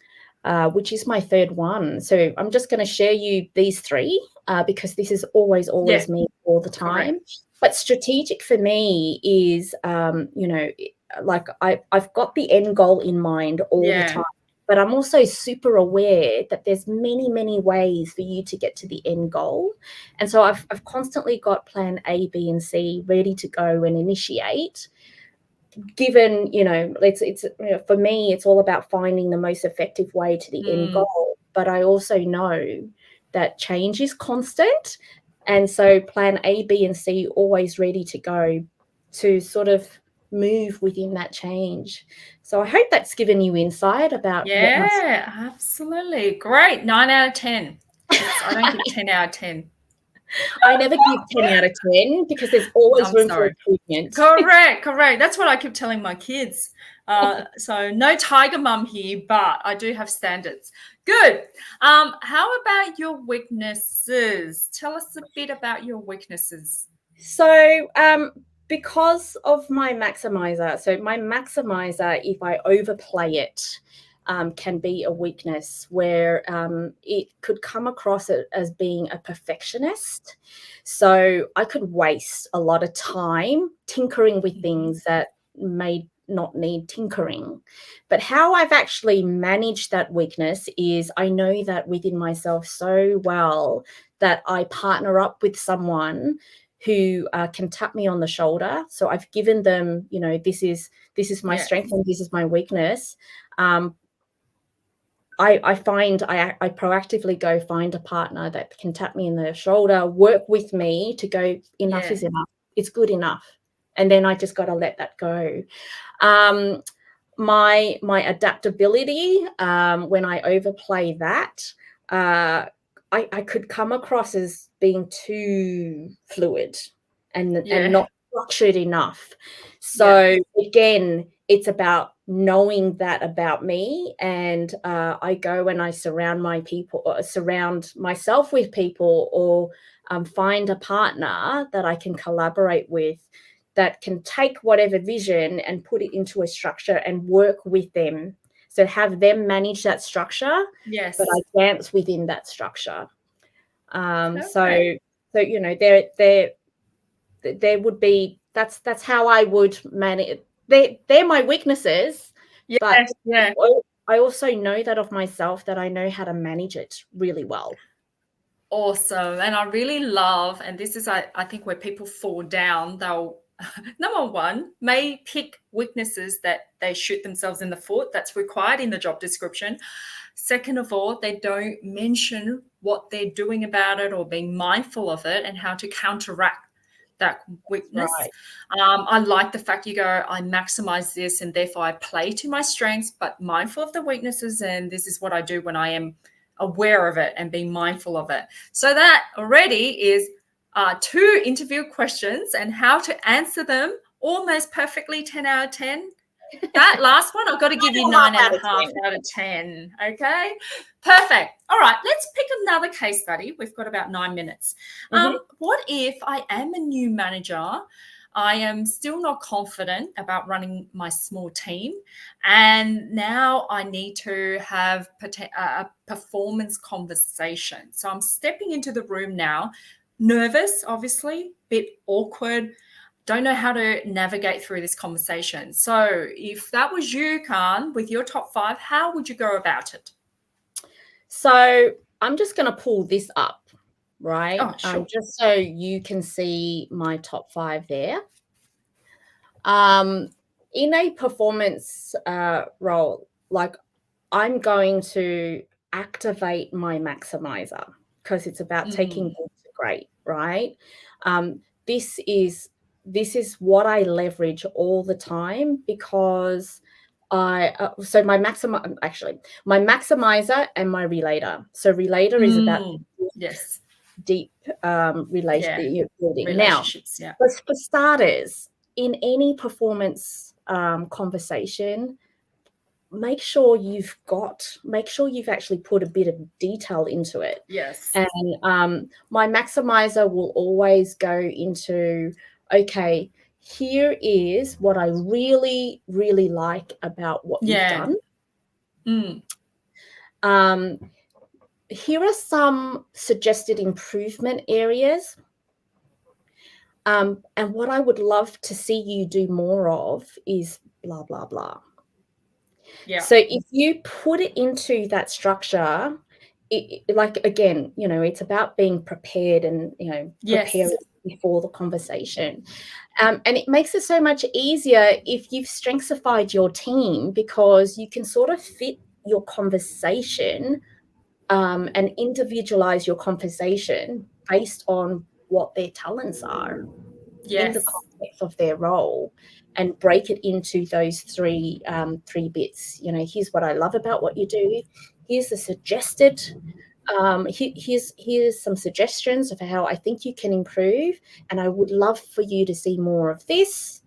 which is my third one. So I'm just going to share you these 3 because this is always Yeah. me all the time. Correct. But strategic for me is, like I've got the end goal in mind all the time. But I'm also super aware that there's many, many ways for you to get to the end goal. And so I've constantly got plan A, B, and C ready to go and initiate. Given, it's for me, it's all about finding the most effective way to the end goal. But I also know that change is constant. And so plan A, B, and C always ready to go to sort of move within that change. So I hope that's given you insight about what my... Yeah, absolutely. Great. 9 out of 10. I don't give 10 out of 10. I never give 10 out of 10 because there's always I'm room for sorry. improvement. Correct. That's what I keep telling my kids. So no tiger mum here, but I do have standards. Good. How about your weaknesses? Tell us a bit about your weaknesses. So because of my maximizer, if I overplay it, can be a weakness where it could come across as being a perfectionist. So I could waste a lot of time tinkering with things that may not need tinkering. But how I've actually managed that weakness is I know that within myself so well that I partner up with someone who can tap me on the shoulder. So I've given them, this is my strength and this is my weakness. I find I proactively go find a partner that can tap me in the shoulder, work with me to go, enough is enough. It's good enough. And then I just got to let that go. My adaptability, when I overplay that, I could come across as being too fluid and not structured enough. So again, it's about knowing that about me, and I go and I surround myself with people, or find a partner that I can collaborate with that can take whatever vision and put it into a structure and work with them. So have them manage that structure, but I dance within that structure. So there would be, that's how I would manage. They're my weaknesses, but I also know that of myself, that I know how to manage it really well. Awesome. And I really love, and this is, I think, where people fall down. They'll, number one, may pick weaknesses that they shoot themselves in the foot, that's required in the job description. Second of all, they don't mention what they're doing about it or being mindful of it and how to counteract that weakness. Right. I like the fact you go, I maximize this and therefore I play to my strengths, but mindful of the weaknesses. And this is what I do when I am aware of it and being mindful of it. So that already is 2 interview questions and how to answer them almost perfectly, 10 out of 10. That last one, I've got to give you 9.5 out of 10. Okay, perfect. All right, let's pick another case study. We've got about 9 minutes. What if I am a new manager? I am still not confident about running my small team, and now I need to have a performance conversation. So I'm stepping into the room now, nervous, obviously, bit awkward, don't know how to navigate through this conversation. So if that was you, Khan, with your top 5, how would you go about it? So I'm just going to pull this up, right? Oh, sure. Just so you can see my top 5 there. In a performance role, like, I'm going to activate my maximizer because it's about taking good to great, right? This is what I leverage all the time, because so my maximizer and my relator. So relator is about deep relationship building. Relationships. Now, for starters, in any performance conversation, make sure you've actually put a bit of detail into it. Yes. And my maximizer will always go into, okay, here is what I really, really like about what you've done. Here are some suggested improvement areas. And what I would love to see you do more of is blah, blah, blah. Yeah. So if you put it into that structure, like, again, it's about being prepared and, preparing before the conversation. And it makes it so much easier if you've strengthified your team, because you can sort of fit your conversation and individualize your conversation based on what their talents are in the context of their role, and break it into those three bits. Here's what I love about what you do. Here's the suggested. Here's some suggestions of how I think you can improve, and I would love for you to see more of this.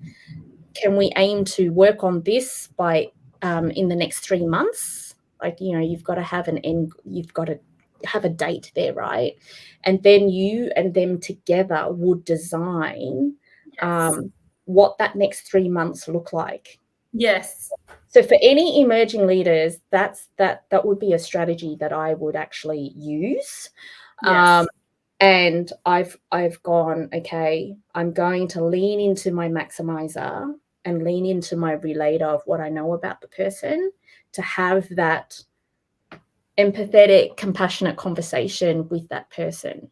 Can we aim to work on this by in the next 3 months? Like, you've got to have an end. You've got to have a date there, right? And then you and them together would design what that next 3 months look like. Yes. So for any emerging leaders, that would be a strategy that I would actually use. Yes. And I've gone, okay, I'm going to lean into my maximizer and lean into my relator of what I know about the person to have that empathetic, compassionate conversation with that person.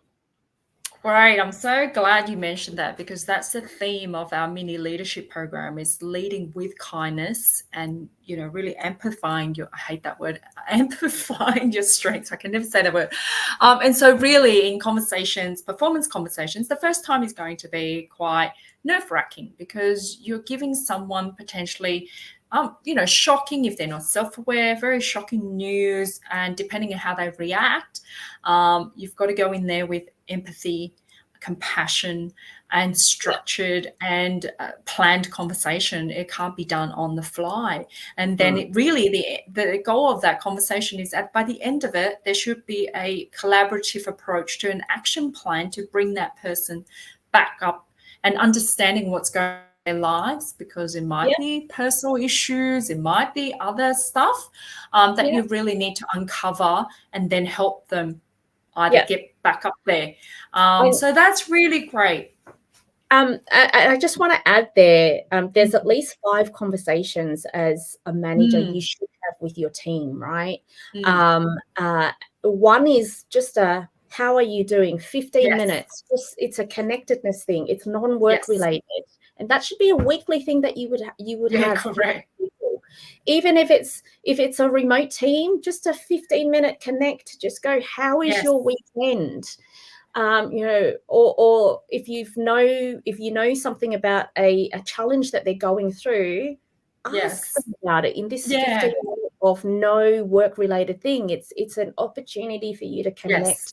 Right. I'm so glad you mentioned that, because that's the theme of our mini leadership program, is leading with kindness and, really amplifying I hate that word, amplifying your strengths. I can never say that word. And so really in conversations, performance conversations, the first time is going to be quite nerve-wracking, because you're giving someone potentially shocking, if they're not self-aware, very shocking news. And depending on how they react, you've got to go in there with empathy, compassion, and structured and planned conversation. It can't be done on the fly. And then it really, the goal of that conversation is that by the end of it, there should be a collaborative approach to an action plan to bring that person back up and understanding what's going on in their lives, because it might be personal issues, it might be other stuff that you really need to uncover and then help them either get back up there. So that's really great. I just want to add there, there's at least 5 conversations as a manager you should have with your team, right? One is just a, how are you doing? 15 minutes. It's a connectedness thing. It's non-work related. And that should be a weekly thing that you would have. Correct. Even if it's a remote team, just a 15-minute connect. Just go, how is your weekend? Or if you know something about a challenge that they're going through, ask them about it in this 15 minutes of no work-related thing. It's an opportunity for you to connect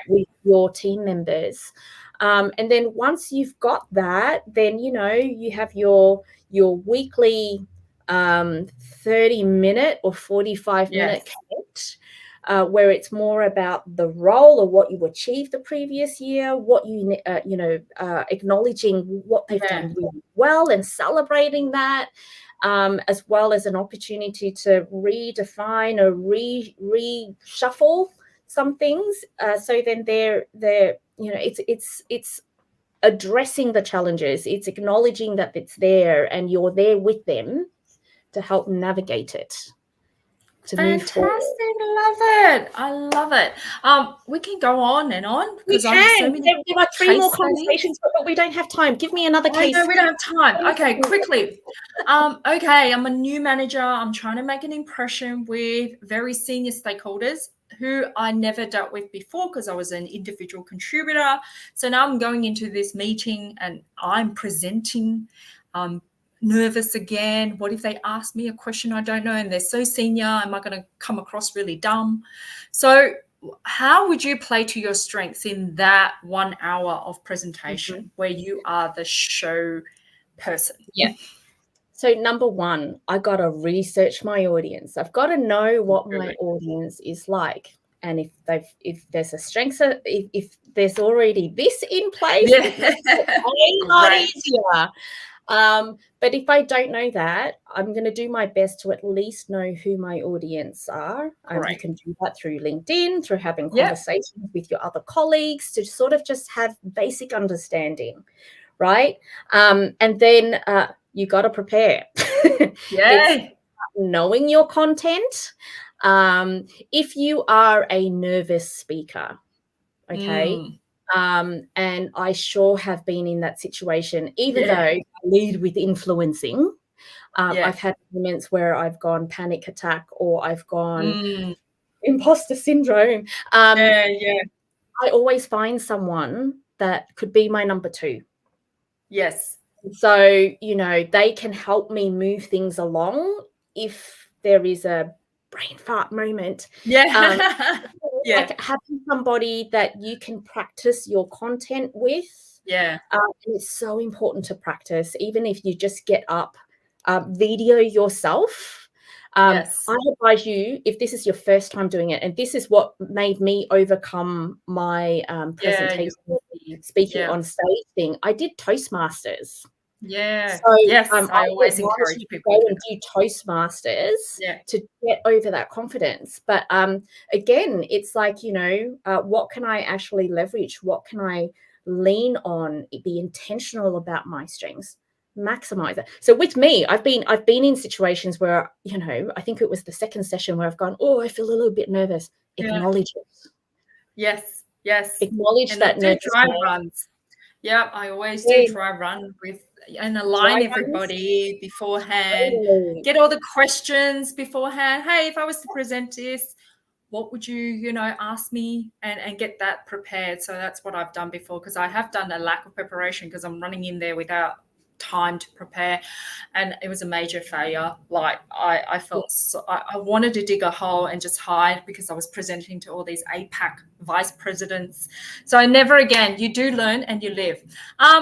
with your team members. And then once you've got that, then you have your weekly 30-minute or 45-minute connect. Where it's more about the role or what you achieved the previous year, what acknowledging what they've done really well and celebrating that, as well as an opportunity to redefine or reshuffle some things. So then they're it's addressing the challenges. It's acknowledging that it's there and you're there with them to help navigate it. Fantastic. I love it. We can go on and on, because I have so many. There are 3 more conversations, but we don't have time. Give me another case. No, we don't have time. Okay, quickly. Okay, I'm a new manager. I'm trying to make an impression with very senior stakeholders who I never dealt with before, because I was an individual contributor. So now I'm going into this meeting and I'm presenting. Nervous again. What if they ask me a question I don't know and they're so senior? Am I going to come across really dumb? So how would you play to your strengths in that 1 hour of presentation where you are the show person? So number 1, I got to research my audience. I've got to know what my audience is like. And if there's a strength, if there's already this in place, it's a lot easier. But if I don't know that, I'm going to do my best to at least know who my audience are. You can do that through LinkedIn, through having conversations with your other colleagues, to sort of just have basic understanding, right? And then you got to prepare. It's knowing your content. If you are a nervous speaker, okay. And I sure have been in that situation, even though I lead with influencing. I've had moments where I've gone panic attack, or I've gone imposter syndrome. I always find someone that could be my number 2. So, they can help me move things like there is a brain fart moment. Like having somebody that you can practice your content with. It's so important to practice, even if you just get up, video yourself. I advise you, if this is your first time doing it, and this is what made me overcome my presentation, speaking on stage thing. I did Toastmasters. Yeah. So, Yes, I I would always advise encourage you to people to go do and that. do Toastmasters Yeah. to get over that confidence. But, again, it's like, what can I actually leverage? What can I lean on? Be intentional about my strengths, maximize it. So with me, I've been in situations where, I think it was the second session where I've gone, "Oh, I feel a little bit nervous." Yeah. Acknowledge it. Yes. Yes. Acknowledge And I'll that do dry nervousness. runs. Yeah, I always do Yeah, dry run and dry align runs, everybody beforehand, totally. get all the questions beforehand. Hey, if I was to present this, what would you ask me, and get that prepared. So that's what I've done before, because I have done a lack of preparation because I'm running in there without time to prepare, and it was a major failure. Like I felt so, I wanted to dig a hole and just hide, because I was presenting to all these APAC vice presidents. So never again. You do learn and you live.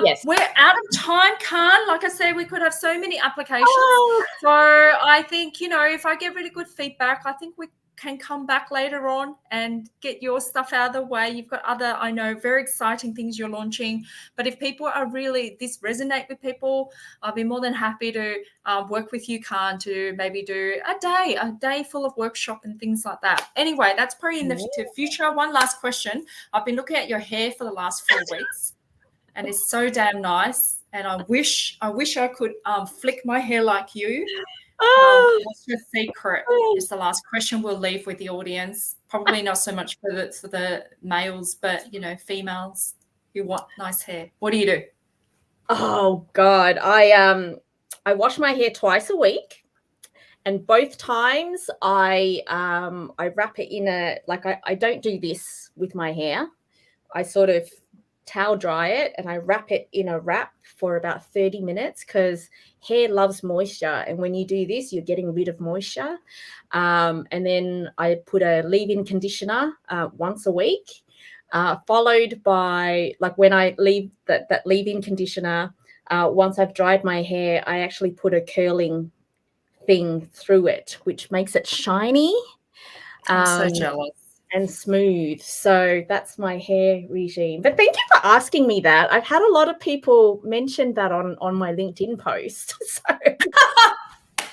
Yes. We're out of time, Khan. Like I said, we could have so many applications. Oh, So I think, if I get really good feedback, I think we can come back later on and get your stuff out of the way. You've got other, I know, very exciting things you're launching. But if people are really, this resonate with people, I'll be more than happy to work with you, Khan, to maybe do a day full of workshop and things like that. Anyway, that's probably in the future. One last question. I've been looking at your hair for the last 4 weeks, and it's so damn nice. And I wish I could flick my hair like you. oh, What's your secret? Is the last question we'll leave with the audience. Probably not so much for the males, but females who want nice hair. What do you do? oh God. I wash my hair twice a week, and both times I wrap it in I don't do this with my hair. I sort of towel dry it and I wrap it in a wrap for about 30 minutes, because hair loves moisture. And when you do this, you're getting rid of moisture. And then I put a leave-in conditioner once a week, followed by, like, when I leave that leave-in conditioner, once I've dried my hair, I actually put a curling thing through it, which makes it shiny. I'm so jealous. And smooth. So that's my hair regime. But thank you for asking me that. I've had a lot of people mention that on my LinkedIn post. So there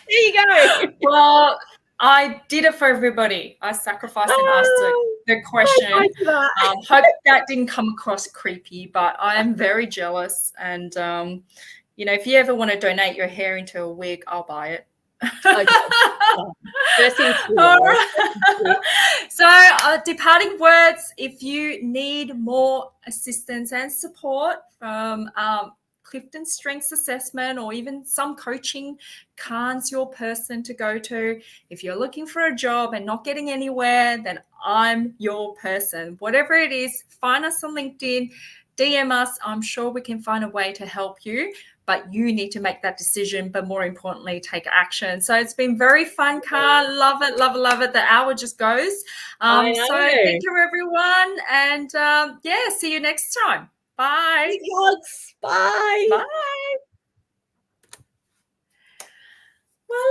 you go. Well, I did it for everybody. I sacrificed and asked Oh, the question. thank you for that. Hope that didn't come across creepy, but I am very jealous. And if you ever want to donate your hair into a wig, I'll buy it. Okay. First thing All clear. right. So, departing words, if you need more assistance and support from CliftonStrengths assessment, or even some coaching, Khan's your person to go to. If you're looking for a job and not getting anywhere, then I'm your person. Whatever it is, find us on LinkedIn, DM us. I'm sure we can find a way to help you. But you need to make that decision, but more importantly, take action. So it's been very fun, Khan. Love it, love it, love it. The hour just goes. I So know. thank you, everyone. And see you next time. Bye. Big hugs. Bye. Bye. Well,